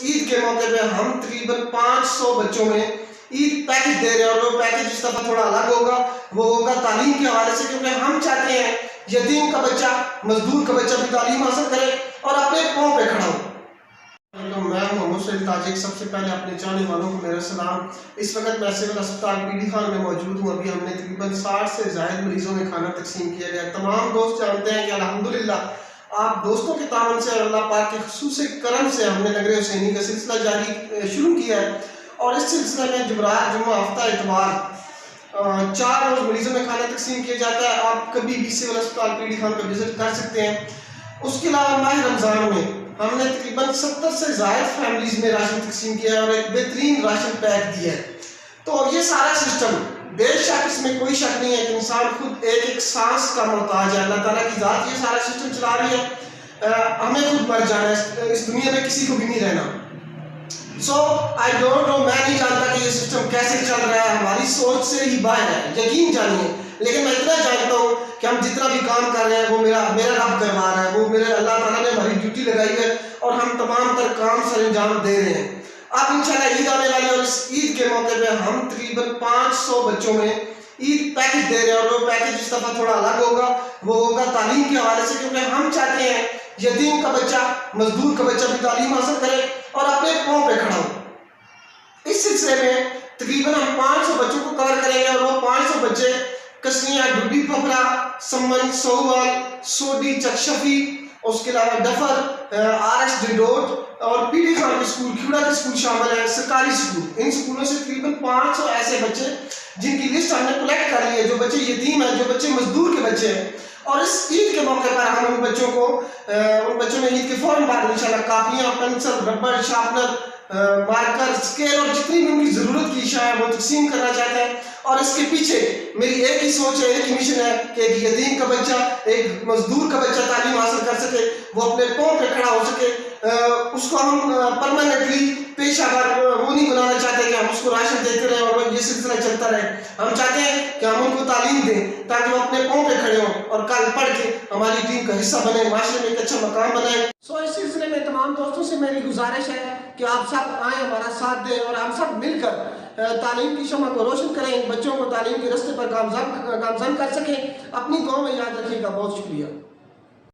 ईद के मौके पे हम तकरीबन 500 बच्चों में ईद पैकेज दे रहे हैं और वो पैकेज इस दफा थोड़ा अलग होगा। वो होगा तालीम के हवाले से, क्योंकि हम चाहते हैं यतीम का बच्चा, मजदूर का बच्चा भी तालीम हासिल करे और अपने पाँव पे खड़ा हो। तो मैं मोहम्मद सईद ताजिक, सबसे पहले अपने चाहने वालों को मेरा सलाम। इस वक्त मैं सिविल अस्पताल पीडी खान में मौजूद हूँ। अभी हमने तकरीबन 60 से ज़ायद मरीजों में खाना तकसीम किया गया। तमाम दोस्त जानते हैं कि अल्हम्दुलिल्लाह आप दोस्तों के तावन से, अल्लाह पाक के खुसूसी करम से हमने नगरे हुसैनी का सिलसिला जारी शुरू किया है। और इस सिलसिले में जुमरात, जुम्मा, हफ्ता, इतवार 4 रोज़ मरीजों में खाना तकसीम किया जाता है। आप कभी भी सिविल अस्पताल पीडी खान का विजिट कर सकते हैं। उसके अलावा माह रमज़ान में हमने तकरीबन 70 से ज़ायद फैमिलीज में राशन तकसीम किया है और एक बेहतरीन राशन पैक दिया है। तो ये सारा सिस्टम, बेशक इसमें कोई शक नहीं है कि इंसान खुद एक सांस का मोहताज है। अल्लाह ताला की ज़ात ये सारा सिस्टम चला रही है। हमें खुद मर जाना है, इस दुनिया में किसी को भी नहीं रहना। सो आई डोंट नो, मैं नहीं जानता कि ये सिस्टम कैसे चल रहा है, हमारी सोच से ही बाहर है, यकीन जानिए। लेकिन मैं इतना जानता हूँ कि हम जितना भी काम कर रहे हैं वो मेरा रब करवा रहा है, वो मेरे अल्लाह ताला ने हमारी ड्यूटी लगाई है और हम तमाम तर काम सर अंजाम दे रहे हैं। अब इंशाल्लाह ईद आने वाली है और इस ईद के मौके पे हम तकरीबन 500 बच्चों में ईद पैकेज दे रहे हैं और वो पैकेज इस दफा थोड़ा अलग होगा। वो होगा तालीम के हवाले से, क्योंकि हम चाहते हैं यतीम का बच्चा, मजदूर का बच्चा भी तालीम हासिल करे और अपने पाँव पे खड़ा हो। इस सिलसिले में तकरीबन हम 500 बच्चों को कवर करेंगे और वो 500 बच्चे कसनिया, डुड्डी पपरा, सम्मन, सोहवाल, सोडी, चकशफी, उसके अलावा डफर, RS डिडोट और पीडी खान के स्कूल, खिवड़ा के स्कूल शामिल है, सरकारी स्कूल। इन स्कूलों से तकरीबन 500 ऐसे बच्चे जिनकी लिस्ट हमने कलेक्ट कर ली है, जो बच्चे यतीम हैं, जो बच्चे मजदूर के बच्चे हैं। और इस ईद के मौके पर हम उन बच्चों में ईद के फौरन बाद इंशाल्लाह कापियाँ, pencil, rubber, sharpener, marker, scale और जितनी भी उनकी ज़रूरत की अशिया है वो तकसीम करना चाहते हैं। और इसके पीछे मेरी एक ही सोच है, एक ही मिशन है कि एक यतीम का बच्चा, एक मजदूर का बच्चा तालीम हासिल कर सके, वो अपने पाँव पे खड़ा हो सके। उसको हम परमानेंटली पेशावर वो नहीं बनाना चाहते कि हम उसको राशन देते रहें और ये सिलसिला चलता रहे। हम चाहते हैं कि हम उनको तालीम दें ताकि वो अपने पाँव पे खड़े हों और कल पढ़ के हमारी टीम का हिस्सा बने, माशरे में एक अच्छा मकाम बनाए। सो इस सिलसिले में तमाम दोस्तों से मेरी गुजारिश है कि आप सब आएँ, हमारा साथ दें और हम सब मिलकर तालीम की शमा को रोशन करें, बच्चों को तालीम के रास्ते पर गामज़न कर सकें। अपनी दुआ में याद रखिएगा। बहुत शुक्रिया।